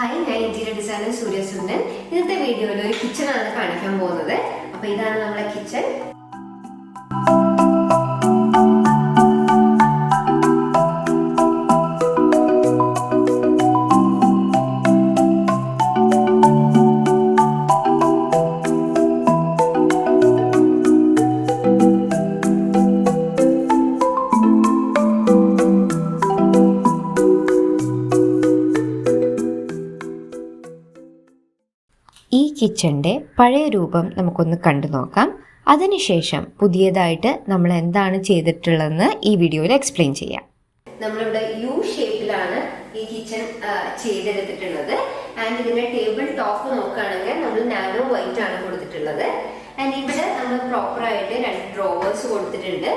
Hi, ഞാൻ interior designer സൂര്യസുന്ദൻ. ഇന്നത്തെ വീഡിയോയിൽ ഒരു കിച്ചണാണ് കാണിക്കാൻ പോകുന്നത്. അപ്പൊ ഇതാണ് നമ്മുടെ കിച്ചൺ. ഈ കിച്ചണിൻ്റെ പഴയ രൂപം നമുക്കൊന്ന് കണ്ടു നോക്കാം. അതിനുശേഷം പുതിയതായിട്ട് നമ്മൾ എന്താണ് ചെയ്തിട്ടുള്ളതെന്ന് ഈ വീഡിയോയിൽ എക്സ്പ്ലെയിൻ ചെയ്യാം. നമ്മളിവിടെ യു ഷേപ്പിലാണ് ഈ കിച്ചൺ ചെയ്തെടുത്തിട്ടുള്ളത്. ആൻഡ് ഇതിന്റെ ടേബിൾ ടോപ്പ് നോക്കുകയാണെങ്കിൽ നമ്മൾ നാനോ വൈറ്റ് ആണ് കൊടുത്തിട്ടുള്ളത്. ആൻഡ് ഇവിടെ നമ്മൾ പ്രോപ്പർ ആയിട്ട് 2 ഡ്രോവേഴ്സ് കൊടുത്തിട്ടുണ്ട്.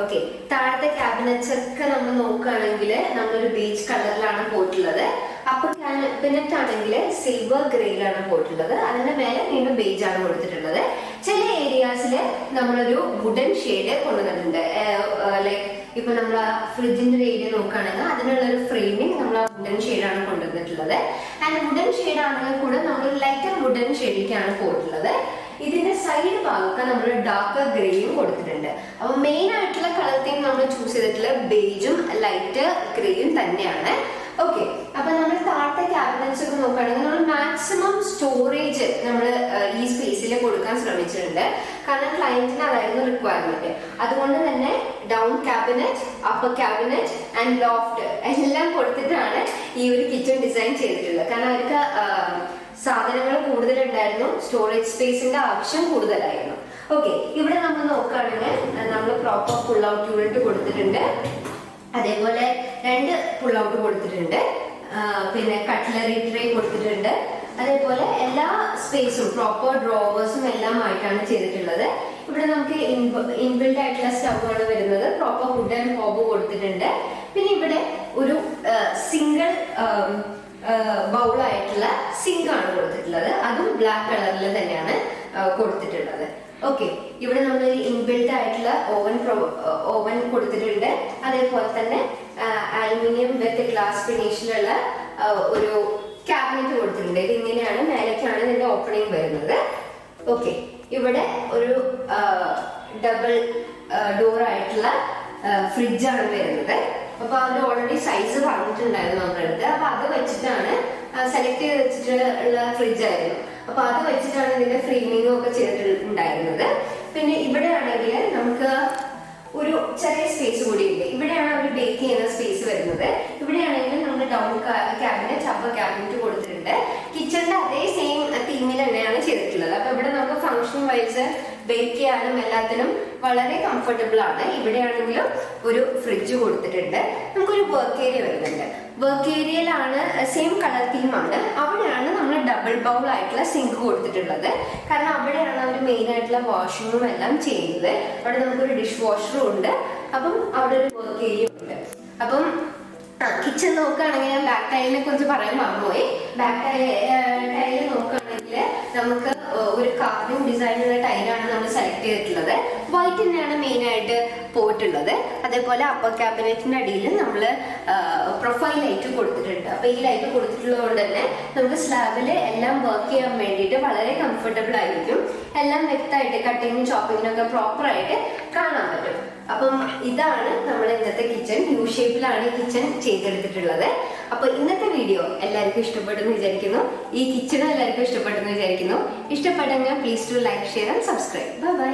ഓക്കെ, താഴത്തെ ക്യാബിനറ്റ്സ് ഒക്കെ നമ്മൾ നോക്കുകയാണെങ്കിൽ നമ്മളൊരു ബീച്ച് കളറിലാണ് പോയിട്ടുള്ളത്. അപ്പൊ ക്യാബിനറ്റ് ആണെങ്കിൽ സിൽവർ ഗ്രേയിലാണ് പോയിട്ടുള്ളത്. അതിന്റെ മേലെ വീണ്ടും ബേജ് ആണ് കൊടുത്തിട്ടുള്ളത്. ചില ഏരിയാസിൽ നമ്മളൊരു വുഡൻ ഷെയ്ഡ് കൊണ്ടുവന്നിട്ടുണ്ട്. ലൈക്ക് ഇപ്പൊ നമ്മൾ ഫ്രിഡ്ജിന്റെ ഒരു ഏരിയ നോക്കുകയാണെങ്കിൽ അതിനുള്ള ഒരു ഫ്രെയിമിങ് നമ്മൾ ആ വുഡൻ ഷെയ്ഡാണ് കൊണ്ടുവന്നിട്ടുള്ളത്. ആൻഡ് വുഡൻ ഷെയ്ഡ് ആണെങ്കിൽ കൂടെ നമ്മൾ ലൈറ്റർ വുഡൻ ഷെയ്ഡിലേക്കാണ് പോയിട്ടുള്ളത്. ഇതിന്റെ സൈഡ് ഭാഗത്ത് നമ്മൾ ഡാർക്ക് ഗ്രേയും കൊടുത്തിട്ടുണ്ട്. അപ്പൊ മെയിൻ ആയിട്ടുള്ള കളർ തീം നമ്മൾ ചൂസ് ചെയ്തിട്ടുള്ള ബേജും ലൈറ്റ് ഗ്രേയും തന്നെയാണ്. ഓക്കെ, അപ്പൊ നമ്മൾ താഴത്തെ ക്യാബിനറ്റ്സ് ഒക്കെ നോക്കുകയാണെങ്കിൽ നമ്മൾ മാക്സിമം സ്റ്റോറേജ് നമ്മൾ ഈ സ്പേസിൽ കൊടുക്കാൻ ശ്രമിച്ചിട്ടുണ്ട്. കാരണം ക്ലയന്റിന് അതായിരുന്നു റിക്വയർമെന്റ്. അതുകൊണ്ട് തന്നെ down cabinet, upper cabinet and loft എല്ലാം കൊടുത്തിട്ടാണ് ഈ ഒരു കിച്ചൺ ഡിസൈൻ ചെയ്തിട്ടുള്ളത്. കാരണം അവർക്ക് സാധനങ്ങൾ കൂടുതലുണ്ടായിരുന്നു, സ്റ്റോറേജ് സ്പേസിന്റെ ആവശ്യം കൂടുതലായിരുന്നു. ഓക്കെ, ഇവിടെ നമ്മൾ നോക്കുകയാണെങ്കിൽ നമ്മൾ പ്രോപ്പർ പുൾ ഔട്ട് യൂണിറ്റ് കൊടുത്തിട്ടുണ്ട്. അതേപോലെ 2 പുൾ ഔട്ട് കൊടുത്തിട്ടുണ്ട്. പിന്നെ കട്ട്ലറി ട്രേ കൊടുത്തിട്ടുണ്ട്. അതേപോലെ എല്ലാ സ്പേസും പ്രോപ്പർ ഡ്രോവേഴ്സും എല്ലാമായിട്ടാണ് ചെയ്തിട്ടുള്ളത്. ഇവിടെ നമുക്ക് ഇൻബിൽഡ് ആയിട്ടുള്ള സ്റ്റൗവാണ് വരുന്നത്. പ്രോപ്പർ വുഡ് ആൻഡ് ഹോബ് കൊടുത്തിട്ടുണ്ട്. പിന്നെ ഇവിടെ ഒരു സിംഗിൾ ബൗളായിട്ടുള്ള സിങ്ക് ആണ് കൊടുത്തിട്ടുള്ളത്. അതും ബ്ലാക്ക് കളറിൽ തന്നെയാണ് കൊടുത്തിട്ടുള്ളത്. ഓക്കെ, ഇവിടെ നമ്മൾ ഇൻബിൽഡ് ആയിട്ടുള്ള ഓവൻ കൊടുത്തിട്ടുണ്ട്. അതേപോലെ തന്നെ അലുമിനിയം വിത്ത് ഗ്ലാസ് ഫിനിഷിലുള്ള ഒരു ക്യാബിനറ്റ് കൊടുത്തിട്ടുണ്ട്. ഇത് ഇങ്ങനെയാണ്, മേലേക്കാണ് ഇതിന്റെ ഓപ്പണിംഗ് വരുന്നത്. ഓക്കെ, ഇവിടെ ഒരു ഡബിൾ ഡോർ ആയിട്ടുള്ള ഫ്രിഡ്ജാണ് വരുന്നത്. അപ്പൊ അതിന്റെ ഓൾറെഡി സൈസ് പറഞ്ഞിട്ടുണ്ടായിരുന്നു നമ്മുടെ അടുത്ത്. അപ്പൊ അത് വെച്ചിട്ടാണ് സെലക്ട് ചെയ്ത് വെച്ചിട്ടുള്ള ഫ്രിഡ്ജ് ആയിരുന്നു. അപ്പൊ അത് വെച്ചിട്ടാണ് ഇതിന്റെ ഫ്രെയിമിങ്ങും ഒക്കെ ചെയ്തിട്ടുണ്ടായിരുന്നത്. പിന്നെ ഇവിടെ ആണെങ്കിൽ നമുക്ക് ഒരു ചെറിയ സ്പേസ് കൂടി ഉണ്ട്. ഇവിടെയാണ് അവർ ബേക്ക് ചെയ്യുന്ന സ്പേസ് വരുന്നത്. ഇവിടെയാണെങ്കിൽ നമ്മൾ ഡൗൺ ക്യാബിനറ്റ്, അപ്പർ ക്യാബിനറ്റ് കൊടുത്തിട്ടുണ്ട്. കിച്ചണിന്റെ അതേ സെയിം തീമിൽ തന്നെയാണ് ചെയ്തിട്ടുള്ളത്. അപ്പൊ ഇവിടെ നമുക്ക് ഫംഗ്ഷൻ വൈസ് ബേക്ക് ചെയ്യാനും എല്ലാത്തിനും വളരെ കംഫർട്ടബിൾ ആണ്. ഇവിടെയാണെങ്കിലും ഒരു ഫ്രിഡ്ജ് കൊടുത്തിട്ടുണ്ട്. നമുക്കൊരു വർക്ക് ഏരിയ വരുന്നുണ്ട്. വർക്ക് ഏരിയയിലാണ് സെയിം കളർ തീമാണ്. അവിടെയാണ് നമ്മൾ ഡബിൾ ബൗൾ ആയിട്ടുള്ള സിങ്ക് കൊടുത്തിട്ടുള്ളത്. കാരണം അവിടെയാണ് അവർ മെയിൻ ആയിട്ടുള്ള വാഷിങ്ങും എല്ലാം ചെയ്യുന്നത്. അവിടെ നമുക്കൊരു ഡിഷ് വാഷറും ഉണ്ട്. അപ്പം അവിടെ ഒരു വർക്ക് ഏരിയ ഉണ്ട്. അപ്പം കിച്ചൺ നോക്കുകയാണെങ്കിൽ ഞാൻ ബാക്ക് ടൈലിനെ കുറിച്ച് പറയാൻ മറന്നുപോയി. ബാക്ക് ടൈല് നോക്കുകയാണെങ്കിൽ നമുക്ക് ഒരു കാർവിംഗ് ഡിസൈനുള്ള ടൈലാണ് നമ്മൾ സെലക്ട് ചെയ്തിട്ടുള്ളത്. വൈറ്റ് തന്നെയാണ് മെയിൻ ആയിട്ട് പോയിട്ടുള്ളത്. അതേപോലെ അപ്പർ ക്യാബിനറ്റിന്റെ അടിയിൽ നമ്മൾ പ്രൊഫൈൽ ലൈറ്റ് കൊടുത്തിട്ടുണ്ട്. അപ്പൊ ഈ ലൈറ്റ് കൊടുത്തിട്ടുള്ളത് കൊണ്ട് തന്നെ നമുക്ക് സ്ലാബിൽ എല്ലാം വർക്ക് ചെയ്യാൻ വേണ്ടിയിട്ട് വളരെ കംഫർട്ടബിൾ ആയിരിക്കും. എല്ലാം വ്യക്തമായിട്ട് കട്ടിങ്ങും ചോപ്പിങ്ങിനും ഒക്കെ പ്രോപ്പർ ആയിട്ട് കാണാൻ പറ്റും. അപ്പം ഇതാണ് നമ്മുടെ ഇന്നത്തെ കിച്ചൺ. യു ഷേപ്പിലാണ് ഈ കിച്ചൺ ചെയ്തെടുത്തിട്ടുള്ളത്. അപ്പൊ ഇന്നത്തെ വീഡിയോ എല്ലാവർക്കും ഇഷ്ടപ്പെട്ടെന്ന് വിചാരിക്കുന്നു. ഈ കിച്ചണും എല്ലാവർക്കും ഇഷ്ടപ്പെട്ടെന്ന് വിചാരിക്കുന്നു. ഇഷ്ടപ്പെട്ടെങ്കിൽ please to like, share and subscribe. Bye by.